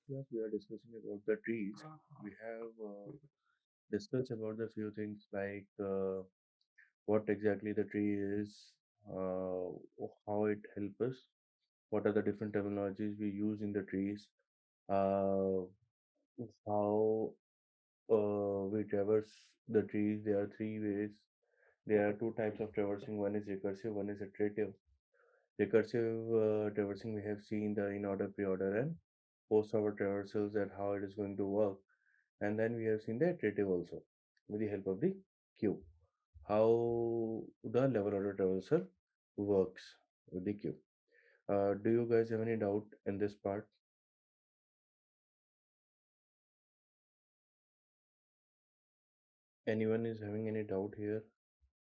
Class we are discussing about the trees. We have discussed about the few things like what exactly the tree is, uh, how it helps us, what are the different terminologies we use in the trees, uh, how we traverse the trees. There are three ways. There are two types of traversing. One is recursive, one is iterative. Recursive traversing we have seen the in order, pre-order, and post-order traversals and how it is going to work. And then we have seen the iterative also with the help of the queue. How the level order traversal works with the queue. Do you guys have any doubt in this part? Anyone is having any doubt here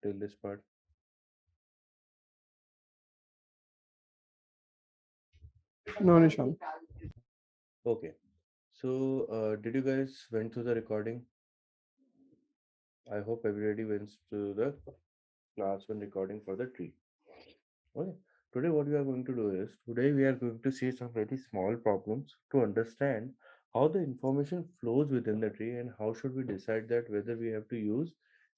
till this part? No, Nishan. Okay. So, did you guys went through the recording? I hope everybody went to the class one recording for the tree. Okay. Today, what we are going to do is today we are going to see some very small problems to understand how the information flows within the tree and how should we decide that whether we have to use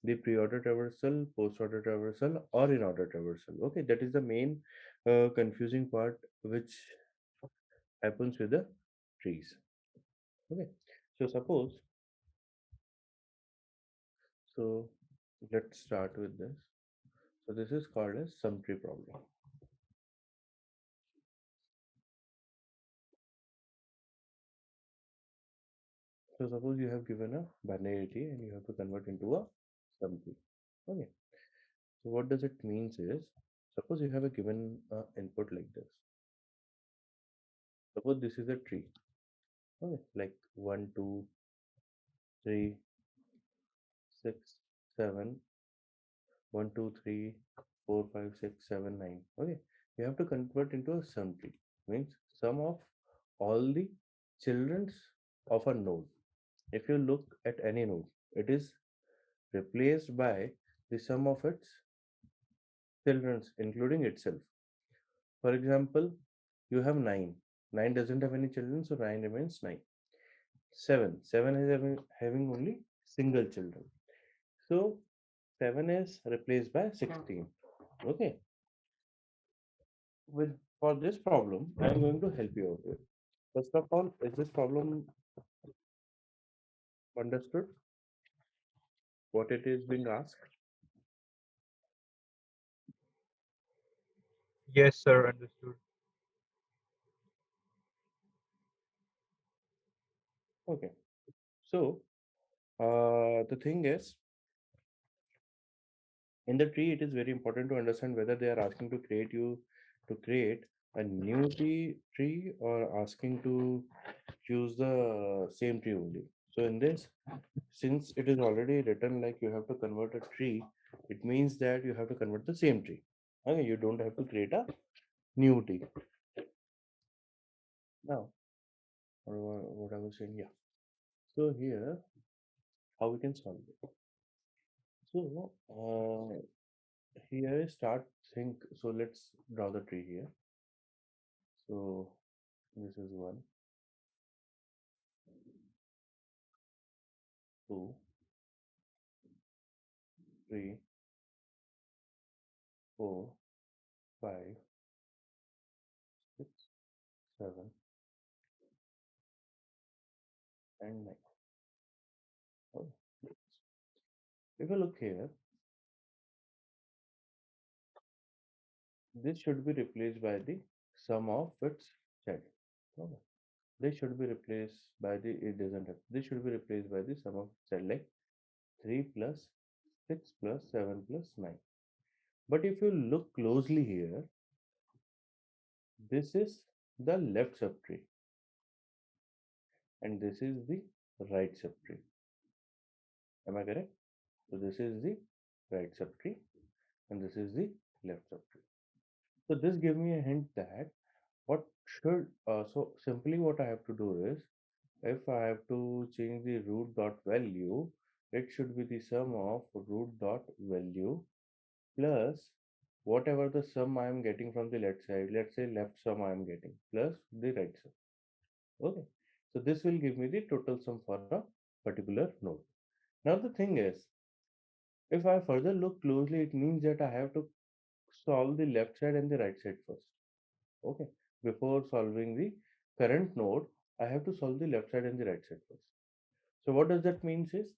the pre-order traversal, post-order traversal, or in-order traversal. Okay, that is the main confusing part which happens with the trees. Okay, so suppose so let's start with this. So this is called as sum tree problem. So suppose you have given a binary tree and you have to convert into a sum tree. Okay. So what does it means is, suppose you have a given input like this. Suppose this is a tree. Okay. Like 1, 2, 3, 6, 7, 1, 2, 3, 4, 5, 6, 7, 9. Okay. You have to convert into a sum tree. Means sum of all the childrens of a node. If you look at any node, it is replaced by the sum of its childrens, including itself. For example, you have 9. 9 doesn't have any children, so 9 remains 9. 7. 7 is having only single children. So 7 is replaced by 16. Okay. With for this problem, I am going to help you out with. First of all, is this problem understood? What it is being asked? Yes, sir, understood. Okay. So the thing is, in the tree, it is very important to understand whether they are asking to create a new tree or asking to choose the same tree only. So in this, since it is already written like you have to convert a tree, it means that you have to convert the same tree. Okay, you don't have to create a new tree. Now, what I was saying, yeah. So here, how we can solve it. So here start think. So let's draw the tree here. So this is one, two, three, four, five, six, seven, and nine. Oh, if you look here, this should be replaced by the sum of its child. Okay. This should be replaced by the it doesn't have. This should be replaced by the sum of child like 3 plus 6 plus 7 plus 9. But if you look closely here, this is the left subtree and this is the right subtree. Am I correct? So this is the right subtree and this is the left subtree. So this gives me a hint that what should so simply what I have to do is if I have to change the root dot value, it should be the sum of root dot value plus whatever the sum I am getting from the left side. Let's say left sum I am getting plus the right sum. Okay. So this will give me the total sum for a particular node. Now the thing is, if I further look closely, it means that I have to solve the left side and the right side first. Okay. Before solving the current node, I have to solve the left side and the right side first. So what does that means is,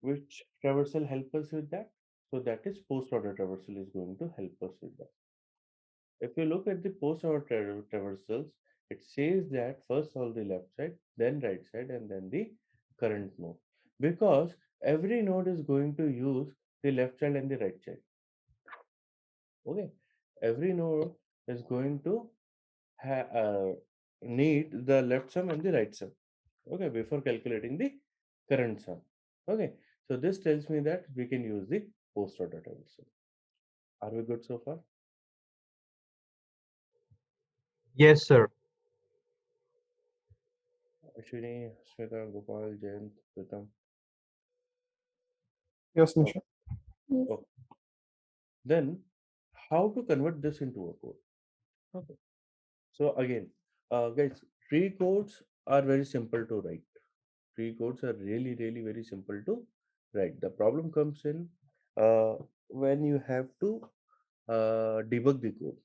which traversal help us with that? So that is post order traversal is going to help us with that. If you look at the post order traversals, it says that first solve the left side, then right side, and then the current node. Because every node is going to use the left child and the right child. Okay. Every node is going to need the left sum and the right sum. Okay. Before calculating the current sum. Okay. So this tells me that we can use the post order traversal. Are we good so far? Yes, sir. Ashwini, Smita, Gopal, Jayant, Pritam. Yes, Oh, Nisha. oh. Then, how to convert this into a code? Okay. So again, guys, tree codes are very simple to write. Tree codes are really, really very simple to write. The problem comes in uh, when you have to debug the code.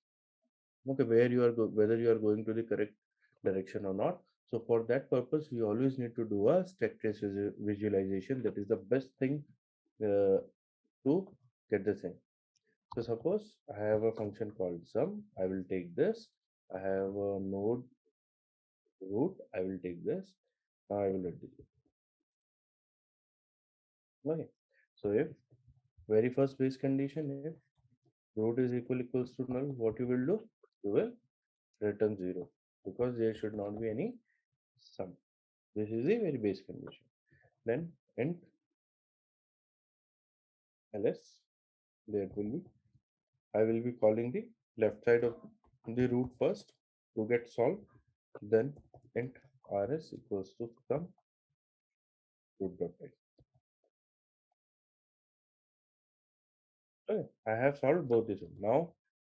Okay, where you are whether you are going to the correct direction or not. So for that purpose, we always need to do a stack trace visualization. That is the best thing uh, to get the thing. So suppose I have a function called sum. I will take this. I have a node root. I will take this. Now I will execute. Okay. So if very first base condition, if root is equals to null, what you will do? You will return 0 because there should not be any sum. This is the very base condition. Then int ls, there will be, I will be calling the left side of the root first to get solved. Then int rs equals to sum root dot right. Okay, I have solved both these. Now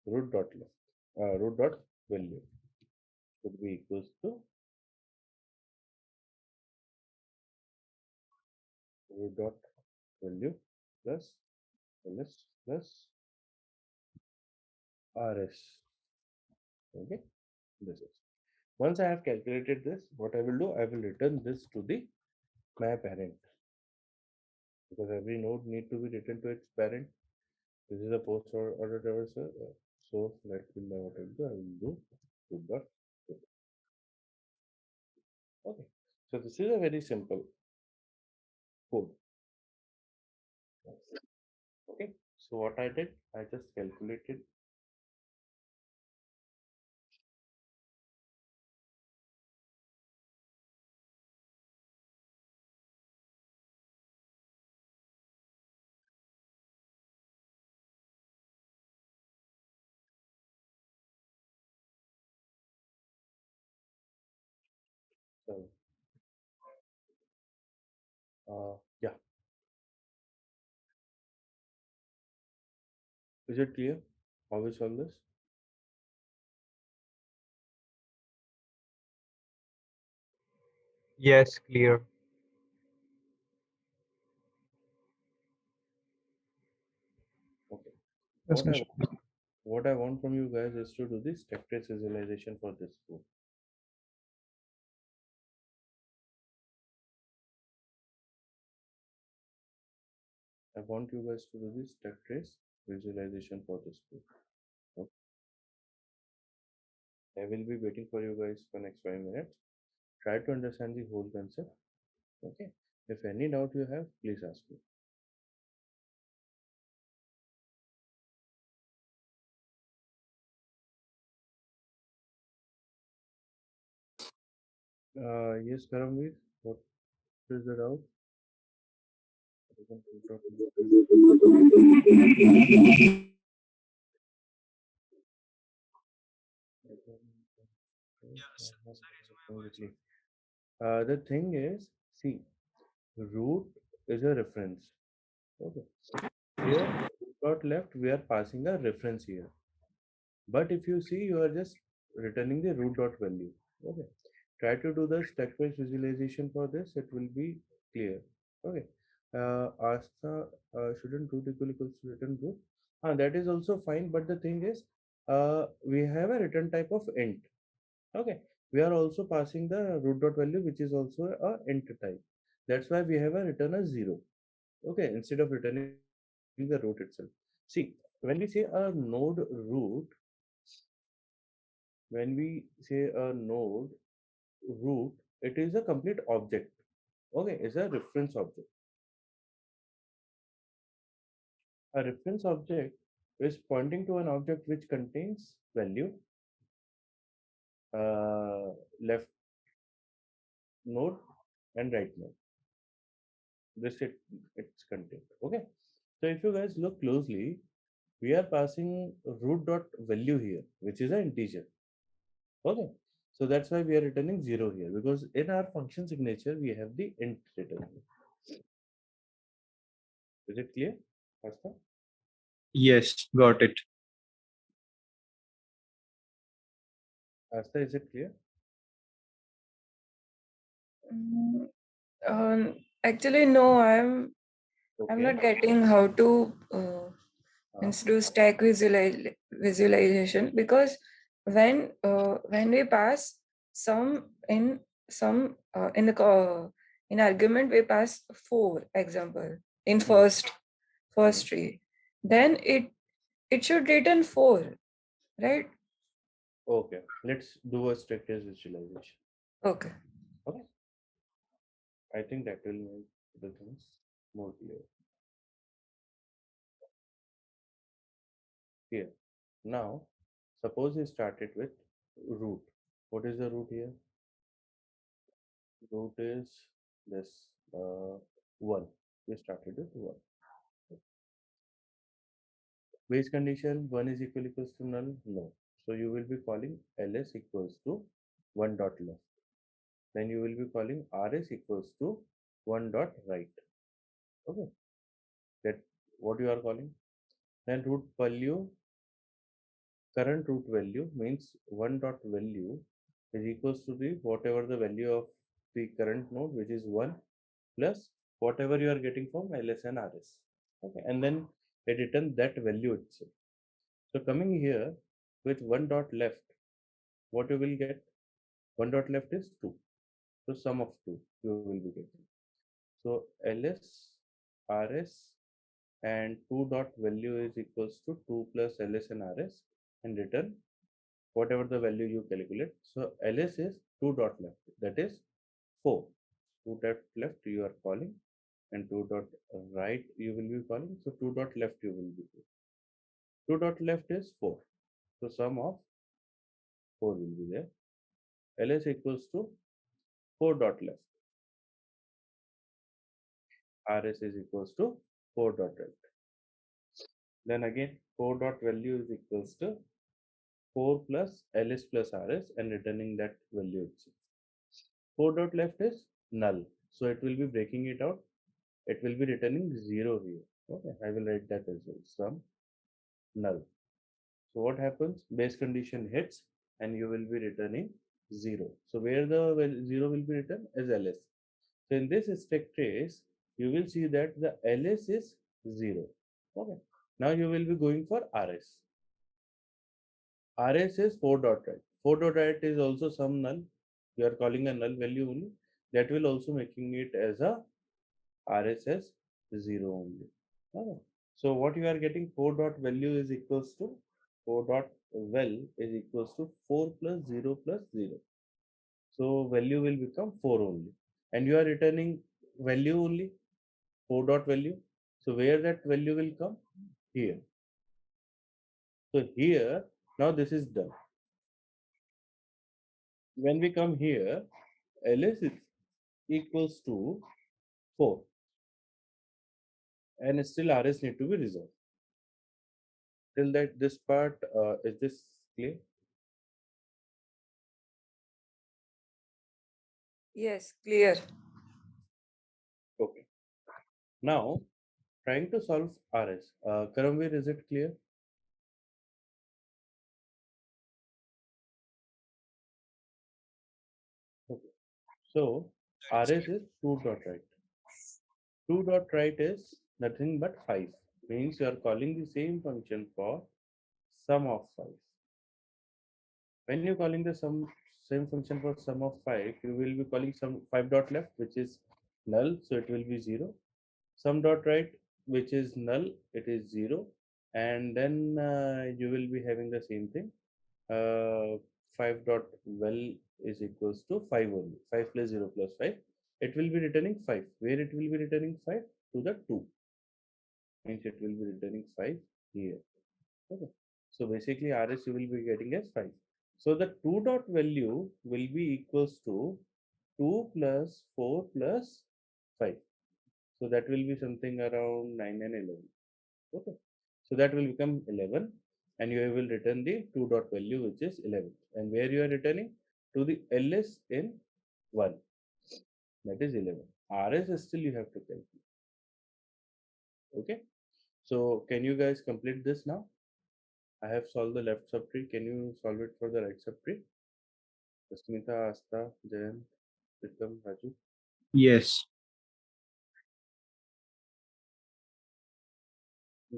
root dot left, root dot value would be equals to root dot value plus ls plus rs. Okay, this is. Once I have calculated this, what I will do, I will return this to the my parent because every node need to be written to its parent. This is a post order traversal. So let me know what I will do. I will do root dot. Okay. So this is a very simple code. Okay. So what I did, I just calculated. So yeah, is it clear how we solve this? Yes, clear. Okay. Yes, What I Nisha. want, what I want from you guys is to do this stack trace visualization for this code. I want you guys to do this stack trace visualization for this code. Okay. I will be waiting for you guys for next 5 minutes. Try to understand the whole concept. Okay. If any doubt you have, please ask me. Yes, Karamveer, what is the doubt? You can talk about this. The thing is, see, root is a reference. Okay. Here, root dot left, we are passing a reference here. But if you see, you are just returning the root dot value. Okay. Try to do the stepwise visualization for this. It will be clear. Okay. Asta shouldn't root equals to return root. That is also fine. But the thing is, we have a return type of int. Okay. We are also passing the root dot value, which is also a int type. That's why we have a return a 0. Okay. Instead of returning the root itself. See, when we say a node root, when we say a node root, it is a complete object. Okay, is a reference object. A reference object is pointing to an object which contains value, left node and right node. This its content. Okay. So if you guys look closely, we are passing root dot value here, which is an integer. Okay. So that's why we are returning 0 here, because in our function signature we have the int return. Is it clear, Asta? Yes, got it. Asta, is it clear? Mm, actually, no, I'm Okay. not getting how to Uh, means do stack visualization, because when we pass some in the in argument we pass 4 example in hmm, hmm. first tree, then it should return 4, right? Okay. Let's do a structure visualization. Okay. Okay. I think that will make the things more clear. Here. Now, suppose you started with root. What is the root here? Root is this 1. We started with 1. Base condition 1 is equals to null? No. So you will be calling ls equals to 1 dot left. Then you will be calling rs equals to 1 dot right. Okay. That what you are calling. Then root value, current root value means 1 dot value is equals to the whatever the value of the current node, which is 1, plus whatever you are getting from ls and rs. Okay. And then it return that value itself. So coming here with 1 dot left, what you will get? 1 dot left is 2. So sum of 2 you will be getting. So ls rs and 2 dot value is equals to 2 plus ls and rs, and return whatever the value you calculate. So ls is 2 dot left, that is 4. 2 dot left you are calling, and 2 dot right you will be calling. So 2 dot left you will be doing. 2 dot left is 4. So sum of 4 will be there. ls equals to 4 dot left. rs is equals to 4 dot right. Then again 4 dot value is equals to 4 plus ls plus rs, and returning that value itself. 4 dot left is null. So it will be breaking it out. It will be returning 0 here. Okay, I will write that as well. Sum null. So what happens? Base condition hits and you will be returning 0. So where the 0 will be written as ls. So in this stack trace, you will see that the ls is 0. Okay. Now you will be going for rs. rs is 4 dot right. 4 dot right is also some null. You are calling a null value only. That will also making it as a RSS 0 only. Okay. So what you are getting, 4 dot value is equals to 4 dot well is equals to 4 plus 0 plus 0. So value will become 4 only. And you are returning value only, 4 dot value. So where that value will come? Here. So here, now this is done. When we come here, ls is equals to 4. And still rs need to be resolved. Till that this part, is this clear? Yes, clear. Okay. Now, trying to solve RS. Karamveer, is it clear? So RS is 2 dot right. 2 dot right is nothing but 5. Means you are calling the same function for sum of 5. When you're calling the same function for sum of 5, you will be calling some 5 dot left, which is null, so it will be 0. Sum dot right, which is null, it is 0. And then you will be having the same thing. 5 dot well is equals to 5 only. 5 plus 0 plus 5. It will be returning 5. Where it will be returning 5? To the 2. Means it will be returning 5 here. Okay. So basically RS you will be getting as 5. So the 2 dot value will be equals to 2 plus 4 plus 5. So that will be something around 9 and 11. Okay. So that will become 11 and you will return the 2 dot value which is 11. And where you are returning? To the LS in 1. That is 11. RS is still you have to calculate. Okay. So can you guys complete this now? I have solved the left subtree. Can you solve it for the right subtree? Asmita, Asta, Jayan, Pritam, Raju. Yes.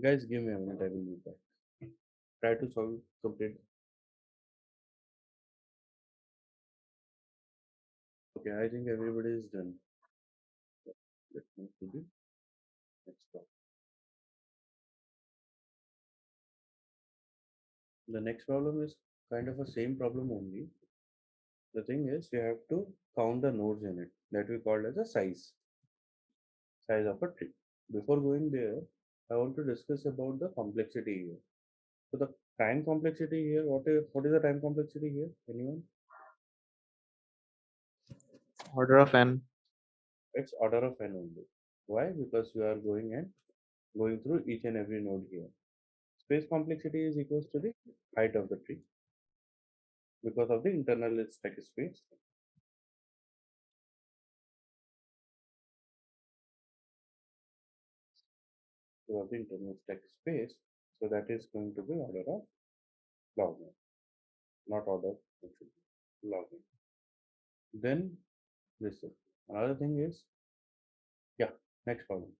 Guys, give me a minute. I will be back. Try to solve complete. Okay, I think everybody is done. Let's move to the next problem. The next problem is kind of a same problem only. The thing is, you have to count the nodes in it that we called as a size of a tree. Before going there, I want to discuss about the complexity here. So the time complexity here, what is the time complexity here? Anyone? Order of n. It's order of n only. Why? Because you are going through each and every node here. Space complexity is equals to the height of the tree because of the internal stack space. Because of the internal stack space, so that is going to be order of log n, not order, it should be log n. Then this is another thing is, yeah, next problem.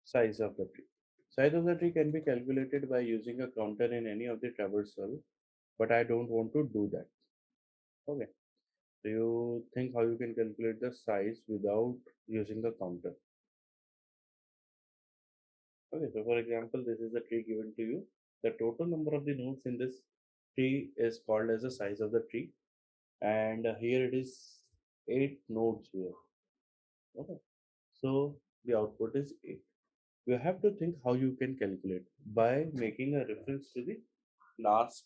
Size of the tree. Size of the tree can be calculated by using a counter in any of the traversal, but I don't want to do that. Okay. Do you think how you can calculate the size without using the counter? Okay, so for example, this is the tree given to you. The total number of the nodes in this tree is called as the size of the tree, and here it is 8 nodes here. Okay, so the output is 8. You have to think how you can calculate by making a reference to the last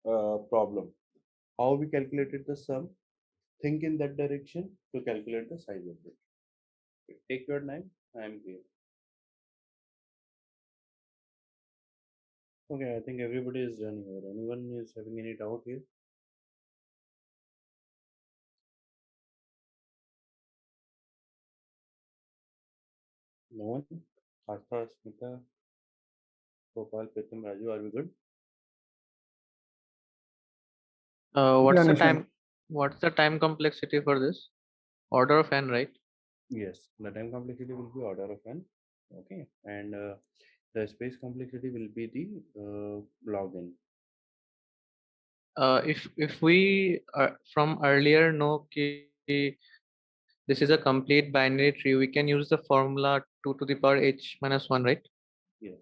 problem. How we calculated the sum, think in that direction to calculate the size of it. Take your time, I am here. Okay, I think everybody is done here. Anyone is having any doubt here? No one? Artha, Smita, Gopal, Pritam, Raju, are we good? Yeah, What's the Nishant. time? What's the time complexity for this? Order of n, right? Yes, the time complexity will be order of n. Okay, and the space complexity will be the log n. If we from earlier know this is a complete binary tree, we can use the formula 2 to the power h minus 1, right? Yes,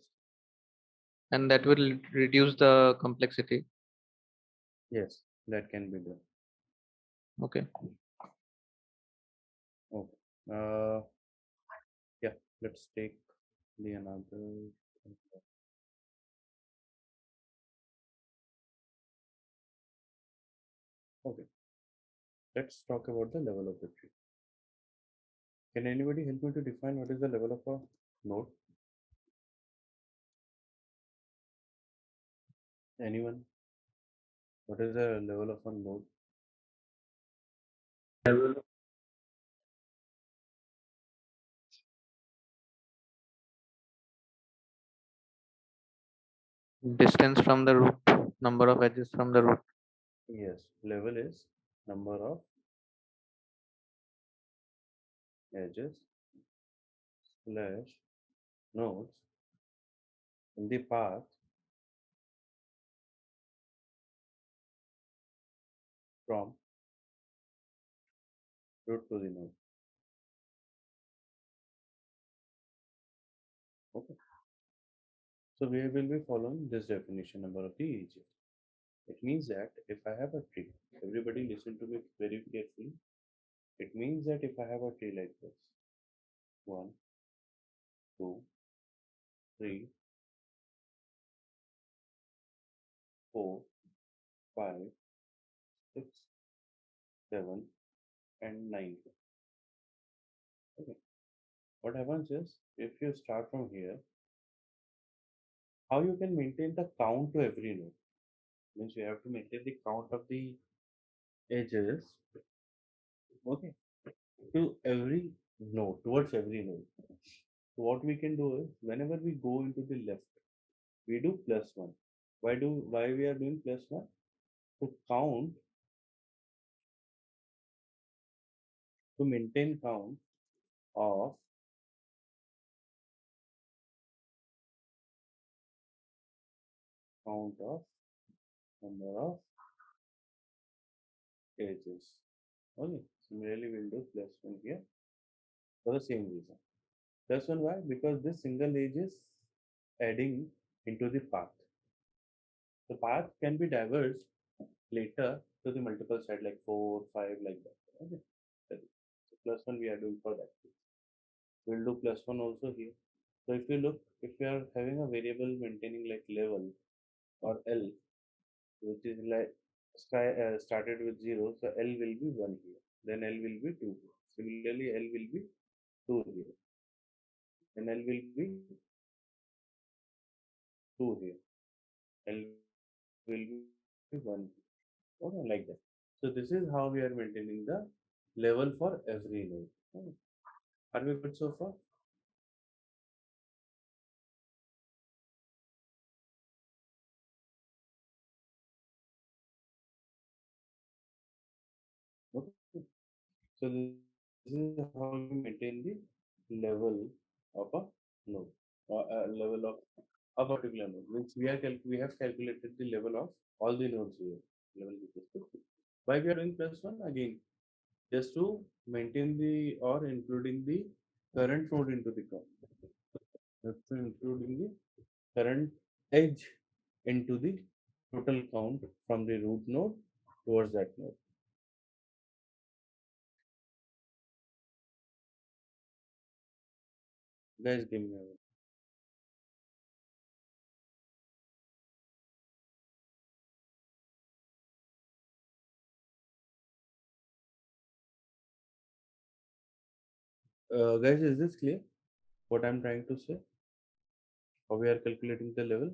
And that will reduce the complexity. yes, that can be done. Okay. Okay. Yeah, let's take the another. Okay, let's talk about the level of the tree. Can anybody help me to define what is the level of a node? Anyone? What is the level of a node? Distance from the root, number of edges from the root. Yes, level is number of edges slash nodes in the path from root to the node. Okay. So we will be following this definition number of the edges. It means that if I have a tree, everybody listen to me very carefully. It means that if I have a tree like this, one, two, three, four, five, six, seven, and nine. Okay. What happens is if you start from here, how you can maintain the count to every node? Means you have to maintain the count of the edges. Okay. To every node, towards every node. So what we can do is whenever we go into the left, we do plus one. Why we are doing plus one? To count, to maintain of count of number of edges. Okay. Similarly, we'll do plus one here for the same reason. Plus one why? Because this single edge is adding into the path. The path can be diverged later to the multiple side like 4, 5 like that. Okay. So plus one we are doing for that. We'll do plus one also here. So if you look, if you are having a variable maintaining like level or L, which is like started with 0, so L will be 1 here. Then L will be 2 here. Similarly, L will be 2 here. Then L will be 2 here. L will be 1 here. Okay, like that. So this is how we are maintaining the level for every node. Okay. Are we good so far? Okay. So this is how we maintain the level of a node or a level of a particular node. Means we have calculated the level of all the nodes here. Level equals to 2. Why we are doing plus one again? Just to maintain the or including the current node into the count. Just to including the current edge into the total count from the root node towards that node. Guys, give me a minute. Guys, is this clear? What I'm trying to say? How we are calculating the level?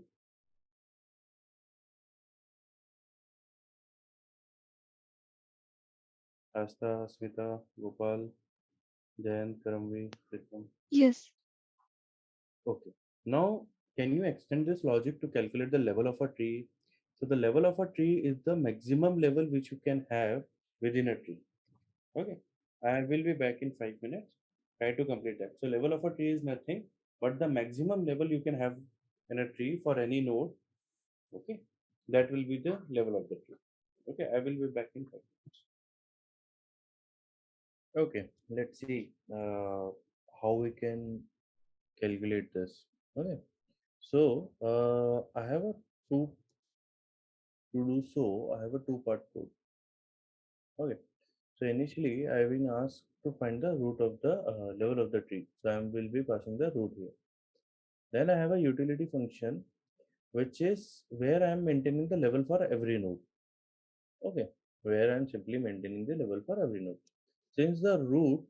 Asta, Smita, Gopal, Jayant, Karamvi, Vikram. Yes. Okay. Now, can you extend this logic to calculate the level of a tree? So the level of a tree is the maximum level which you can have within a tree. Okay. I will be back in 5 minutes. Try to complete that. So level of a tree is nothing but the maximum level you can have in a tree for any node. Okay. That will be the level of the tree. Okay. I will be back in 5 minutes. Okay. Let's see how we can calculate this. Okay. So I have a two to do so. I have a two-part code. Okay. So initially, I have been asked to find the root of the level of the tree. So I will be passing the root here. Then I have a utility function, which is where I am maintaining the level for every node. Okay. Where I am simply maintaining the level for every node. Since the root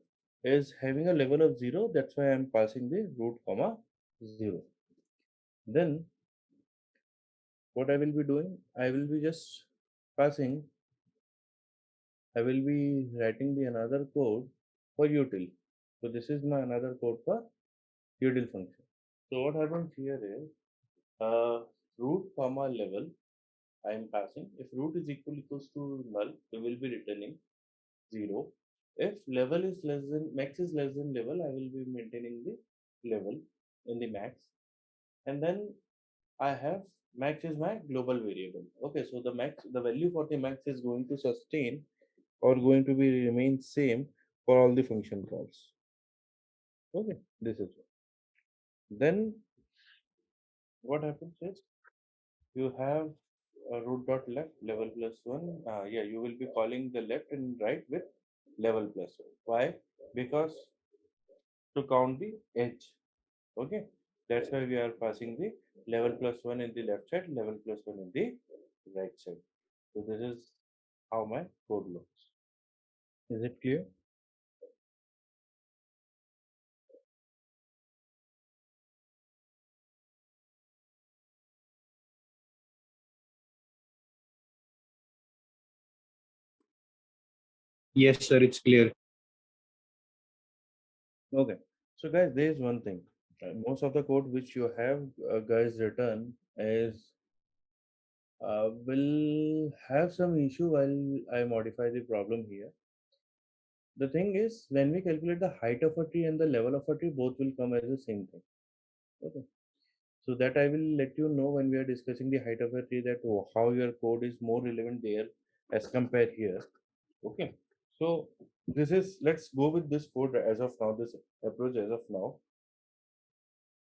is having a level of 0, that's why I am passing the root comma 0. Then what I will be doing, I will be just passing, I will be writing the another code for util. So this is my another code for util function. So what happens here is root comma level I am passing. If root is equals to null, we will be returning 0. If level is less than max is less than level, I will be maintaining the level in the max. And then I have max is my global variable. Okay, so the value for the max is going to sustain or going to be remain same for all the function calls. Okay, this is it. Then what happens is you have root dot left level plus one. Yeah, you will be calling the left and right with level plus one. Why? Because to count the edge. Okay, that's why we are passing the level plus one in the left side, level plus one in the right side. So this is how my code looks. Is it clear? Yes, sir, it's clear. Okay. So guys, there is one thing. Most of the code which you have guys written is will have some issue while I modify the problem here. The thing is, when we calculate the height of a tree and the level of a tree, both will come as the same thing. Okay. So that I will let you know when we are discussing the height of a tree that how your code is more relevant there as compared here. Okay. So this is let's go with this code as of now, this approach as of now.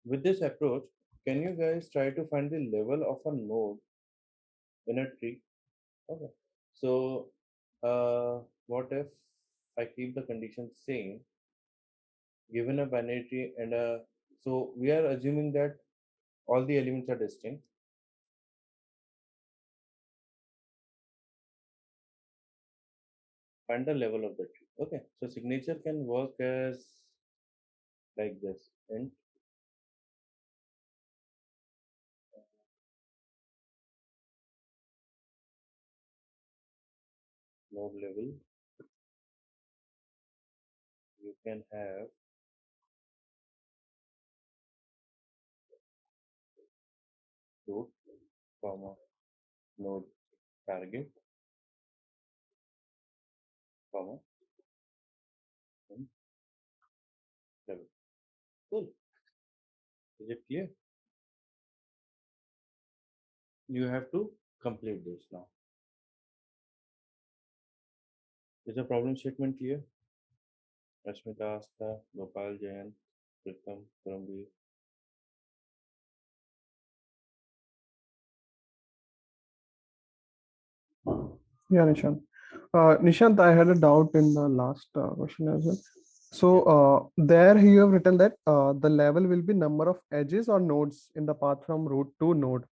With this approach, can you guys try to find the level of a node in a tree? Okay. So, what if I keep the condition same, given a binary tree and a so we are assuming that all the elements are distinct. Find the level of the tree. Okay. So signature can work as like this. And node level, you can have root, comma, node target, comma, and level. Cool. Is it clear? You have to complete this now. Is the problem statement clear? Rashmita, Asta, Gopal, Jayan, Pritam, Karamveer. Yeah, Nishant. Nishant, I had a doubt in the last question as well. So Yeah. there you have written that the level will be number of edges or nodes in the path from root to node.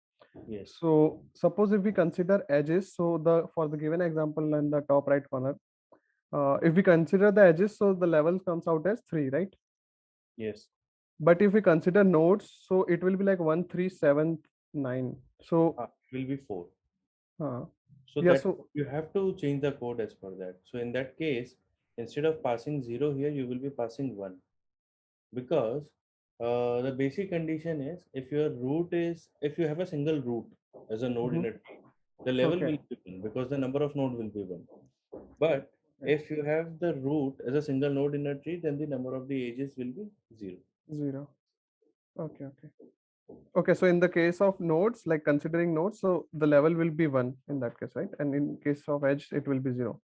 Yes. So suppose if we consider edges, so the for the given example in the top right corner, if we consider the edges, so the level comes out as 3, right? Yes. But if we consider nodes, so it will be like 1, 3, 7, 9. So It will be 4. uh, So yeah, that so you have to change the code as per that. So in that case, instead of passing 0 here, you will be passing 1. Because the basic condition is if you have a single root as a node in mhm, a tree, the level okay, will be 1 because the number of node will be 1. But if you have the root as a single node in a tree, then the number of the edges will be 0. 0. Okay, okay. Okay, so in the case of nodes, like considering nodes, so the level will be 1 in that case, right? And in case of edge, it will be 0.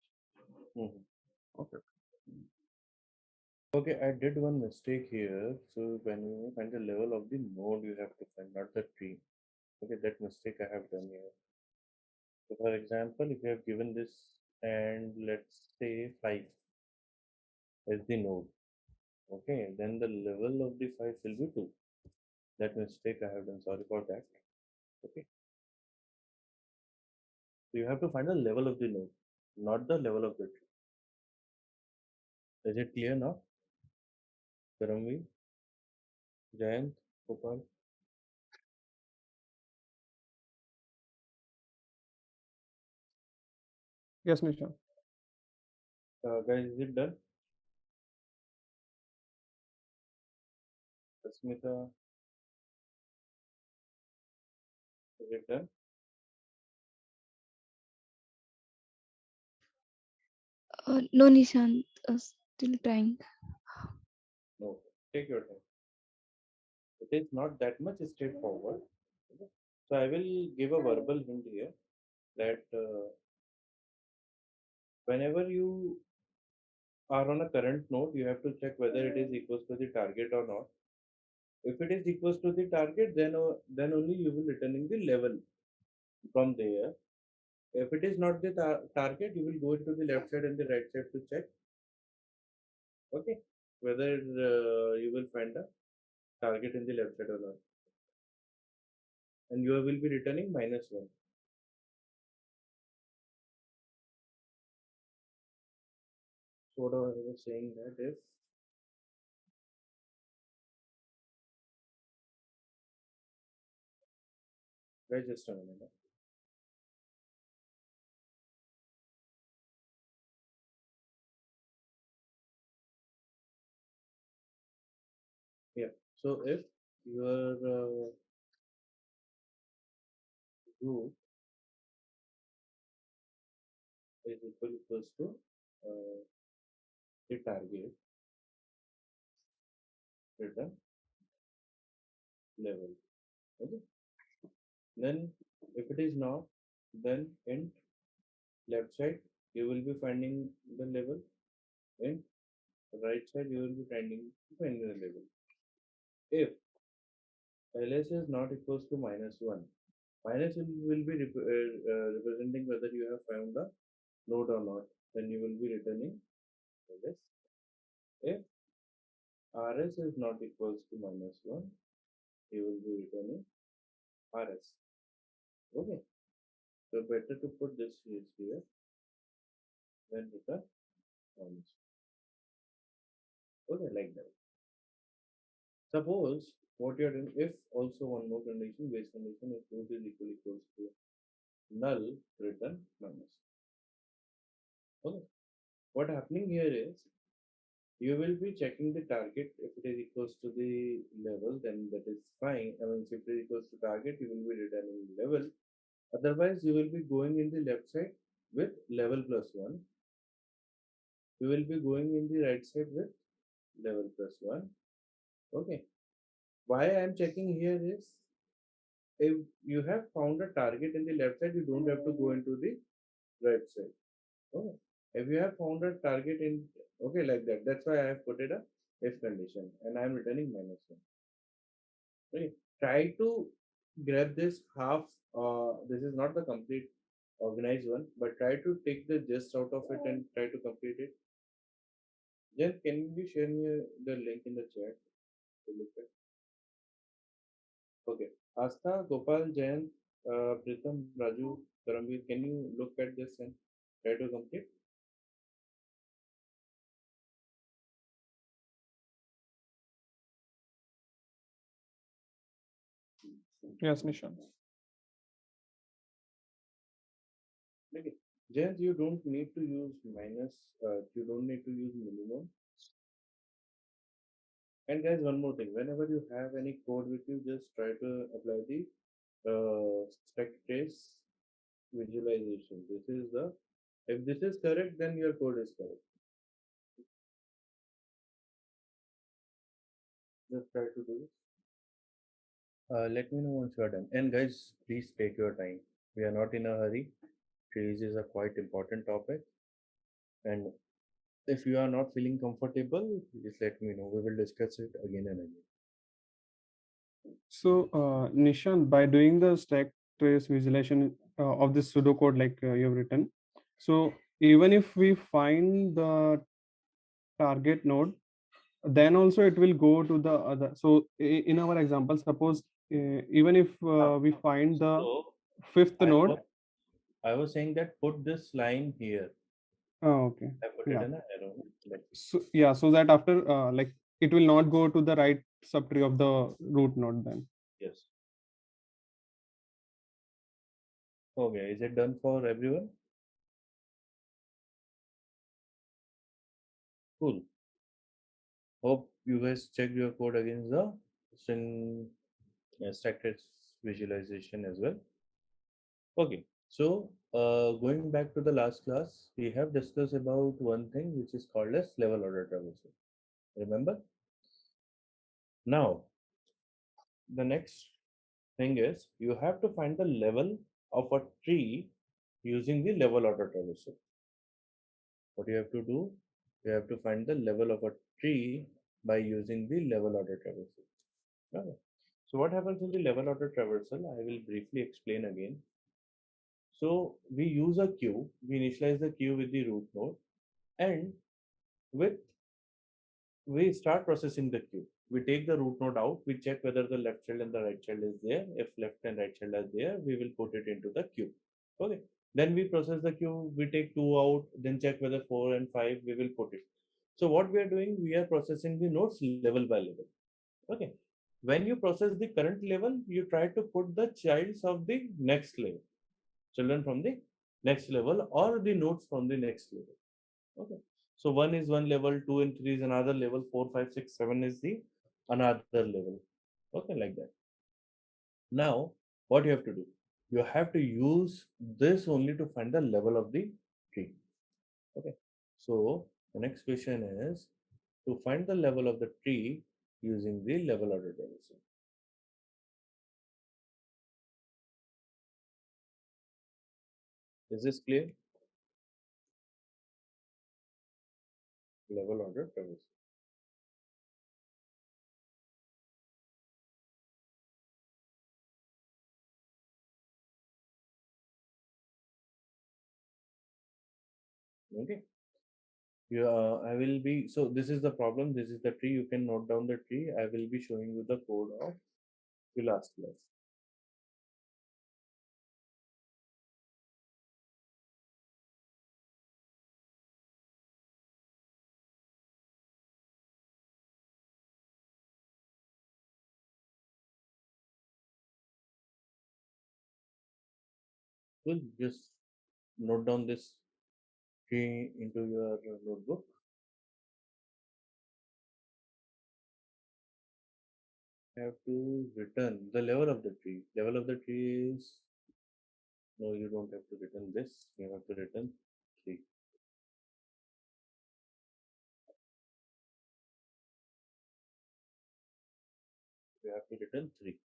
Mhm. Okay. Okay, I did one mistake here. So when you find the level of the node, you have to find not the tree. Okay, that mistake I have done here. So for example, if you have given this and let's say 5 as the node, okay, then the level of the 5 will be 2. That mistake I have done. Sorry for that. Okay, so you have to find the level of the node, not the level of the tree. Is it clear now? Karamvi, Jayant, Gopal. Yes, Nishan. Guys, is it done? Asmita, is it done? No, Nishant. still trying. No, take your time. It is not that much straightforward. Okay. So I will give a verbal hint here that whenever you are on a current node, you have to check whether it is equals to the target or not. If it is equals to the target, then only you will returning the level from there. If it is not the target, you will go to the left side and the right side to check. Okay, whether you will find a target in the left side or not, and you will be returning -1. So what I was saying that if guys just a minute. Yeah. So if your group is equals to uh, the target return level. Okay. Then if it is not, then in left side you will be finding the level. In right side you will be finding the level. If ls is not equals to -1, minus will be representing whether you have found the node or not. Then you will be returning ls. If rs is not equals to -1, you will be returning rs. Okay. So better to put this here than return minus. Okay, like that. Suppose what you are doing, if also one more condition, base condition, if root is equals to null, return minus. Okay. What happening here is you will be checking the target. If it is equals to the level, then that is fine. I mean, if it is equals to target, you will be returning level. Otherwise, you will be going in the left side with level +1. You will be going in the right side with level +1. Okay. Why I am checking here is if you have found a target in the left side, you don't have to go into the right side. Okay. If you have found a target in, okay, like that. That's why I have put it a if condition and I am returning -1. Okay. Try to grab this half. This is not the complete organized one, but try to take the gist out of it and try to complete it. Then can you share me the link in the chat to look at? Okay. Asta, Gopal, Jayan, Pritham, Raju, Karamveer, can you look at this and try to complete? Yes, Nishan. Okay. Jayan, you don't need to use minus, you don't need to use minimum. And guys, one more thing. Whenever you have any code with you, just try to apply the spec trace visualization. This is the, if this is correct, then your code is correct. Just try to do this. Let me know once you are done. And guys, please take your time. We are not in a hurry. Trees is a quite important topic. And if you are not feeling comfortable, please let me know. We will discuss it again and again. So, Nishan, by doing the stack trace visualization of this pseudocode like you have written, so even if we find the target node, then also it will go to the other. So, in our example, suppose even if we find the So fifth I node. was, I was saying that put this line here. Oh, okay. I put Yeah. it in an arrow. Like So yeah, so that after like it will not go to the right subtree of the root node then. yes. Okay, is it done for everyone? Cool. Hope you guys checked your code against the string stack trace visualization as well. Okay, So, going back to the last class, we have discussed about one thing which is called as level order traversal. Remember? Now, the next thing is you have to find the level of a tree using the level order traversal. What you have to do? You have to find the level of a tree by using the level order traversal. Okay. So, what happens in the level order traversal? I will briefly explain again. So, we use a queue, we initialize the queue with the root node, and with we start processing the queue. We take the root node out, we check whether the left child and the right child is there. If left and right child are there, we will put it into the queue. Okay. Then we process the queue, we take two out, then check whether four and five, we will put it. So what we are doing, we are processing the nodes level by level. Okay. When you process the current level, you try to put the childs of the next level, children from the next level or the nodes from the next level. Okay. So one is one level, two and three is another level, four, five, six, seven is the another level. Okay, like that. Now, what you have to do? You have to use this only to find the level of the tree. Okay. So the next question is to find the level of the tree using the level order traversal. Is this clear? Level order traversal. Okay. Yeah, I will be so this is the problem. This is the tree. You can note down the tree. I will be showing you the code of the last class. Will just note down this tree into your notebook. You have to return the level of the tree. Level of the tree is no, you don't have to return this. You have to return three. You have to return three,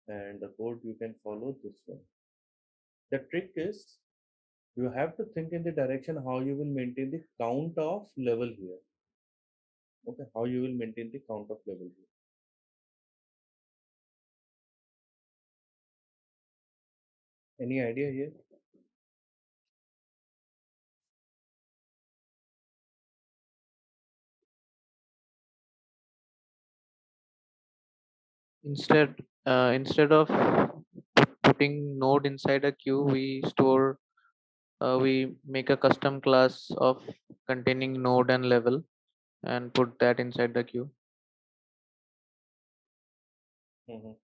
and the code you can follow this one. The trick is you have to think in the direction how you will maintain the count of level here. Okay, how you will maintain the count of level here. Any idea here? Instead of putting node inside a queue, we make a custom class of containing node and level and put that inside the queue. Mhm.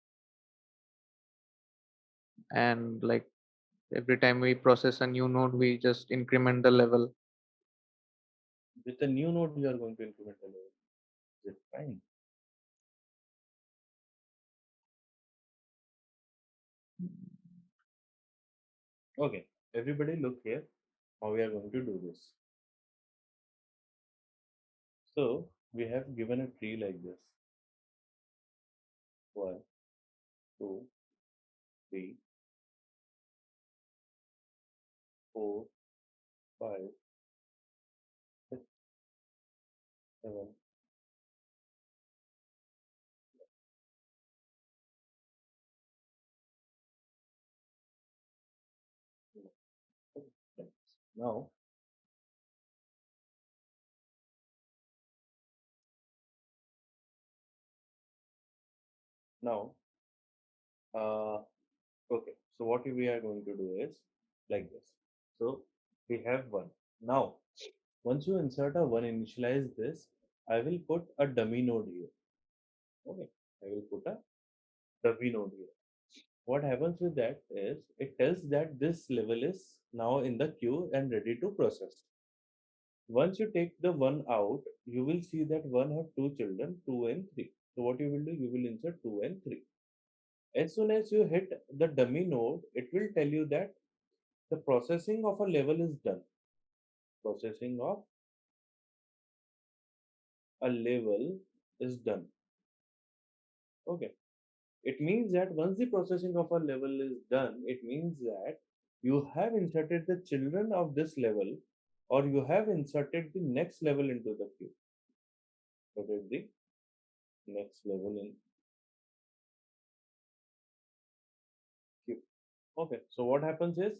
And like every time we process a new node, we just increment the level. With the new node, you are going to increment the level. Is it fine? Okay, everybody look here how we are going to do this. So we have given a tree like this. One, two, three, four, five, six, seven. Okay. Now, now, uh, okay. So what we are going to do is like this. So we have one. Now, once you insert a one, initialize this. I will put a dummy node here. Okay, I will put a dummy node here. What happens with that is it tells that this level is now in the queue and ready to process. Once you take the one out, you will see that one have two children, two and three. So what you will do, you will insert two and three. As soon as you hit the dummy node, it will tell you that the processing of a level is done. Processing of a level is done. Okay. It means that once the processing of a level is done, it means that you have inserted the children of this level, or you have inserted the next level into the queue. What is the next level in queue? Okay, so what happens is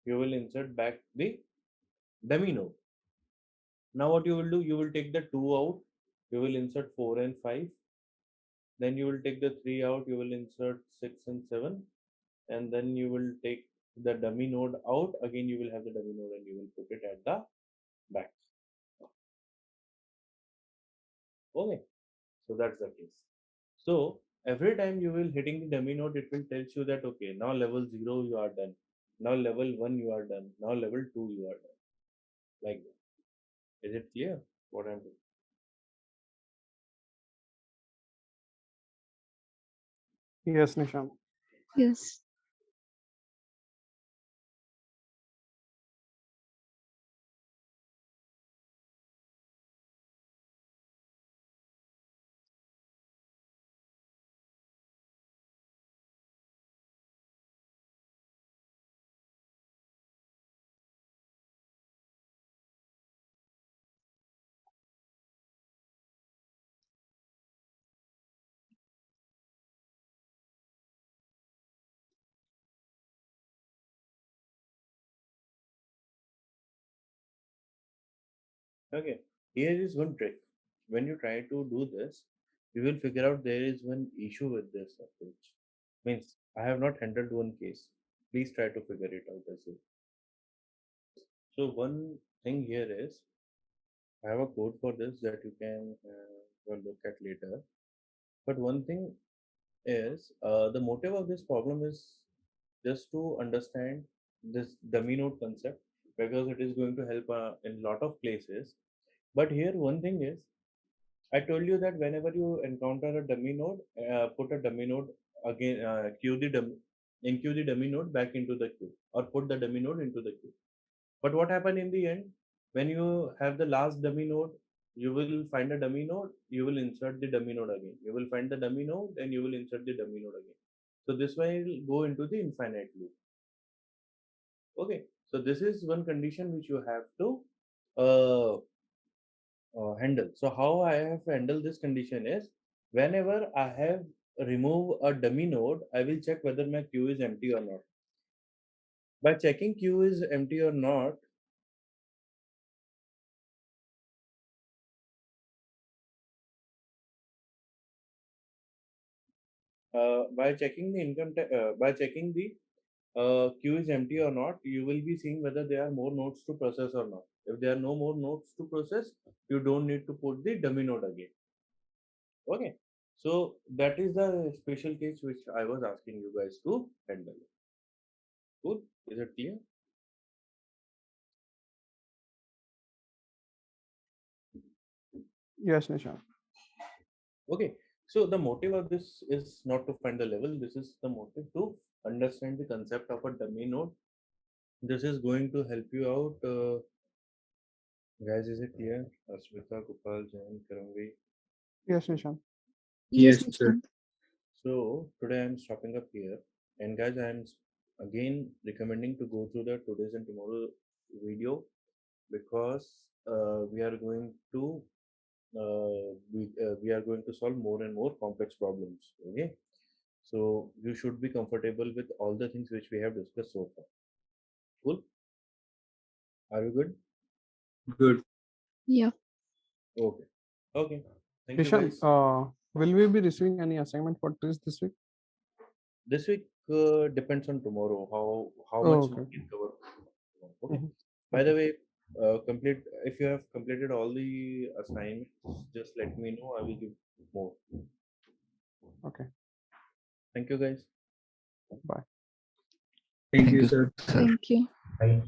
you will insert back the dummy node. Now what you will do, you will take the 2 out, you will insert 4 and 5, then you will take the 3 out, you will insert 6 and 7, and then you will take the dummy node out, again you will have the dummy node and you will put it at the back. Okay, so that's the case. So every time you will hitting the dummy node, it will tells you that okay, now level 0 you are done, now level 1 you are done, now level 2 you are done, like that. Is it clear what I'm doing? Yes, Nishant. Yes. Okay, here is one trick. When you try to do this, you will figure out there is one issue with this approach. Means I have not handled one case. Please try to figure it out as well. So one thing here is I have a code for this that you can go look at later. But one thing is the motive of this problem is just to understand this dummy node concept because it is going to help in lot of places. But here one thing is I told you that whenever you encounter a dummy node, put a dummy node again, queue the dummy, enqueue the dummy node back into the queue, or put the dummy node into the queue. But what happened in the end? When you have the last dummy node, you will find a dummy node, you will insert the dummy node again. You will find the dummy node and you will insert the dummy node again. So this way will go into the infinite loop. Okay. So this is one condition which you have to uh, handle. So how I have handled this condition is whenever I have remove a dummy node, I will check whether my queue is empty or not. By checking queue is empty or not, by checking the queue is empty or not, you will be seeing whether there are more nodes to process or not. If there are no more nodes to process, you don't need to put the dummy node again. Okay. So that is the special case which I was asking you guys to handle. Good. Is it clear? Yes, Nishant. Okay. So the motive of this is not to find the level. This is the motive to understand the concept of a dummy node. This is going to help you out. Guys, is it clear? Asmita, Gopal, Jain, Karanvi. Yes, Nishant. Yes, Yes, sir. Nishant. So today I'm stopping up here. And guys, I'm again recommending to go through the today's and tomorrow video because we are going to we are going to solve more and more complex problems. Okay, so you should be comfortable with all the things which we have discussed so far. Cool. Are you good? Good. Yeah. Okay. Okay. Thank you, Nishant, guys. will we be receiving any assignment for this week? This week depends on tomorrow. How Oh, much okay. we can cover. Okay. Mhm. By the Okay. way, complete if you have completed all the assignments, just let me know. I will give more. Okay. Thank you, guys. Bye. Thank Thank you, you, sir. sir. Thank you. Bye.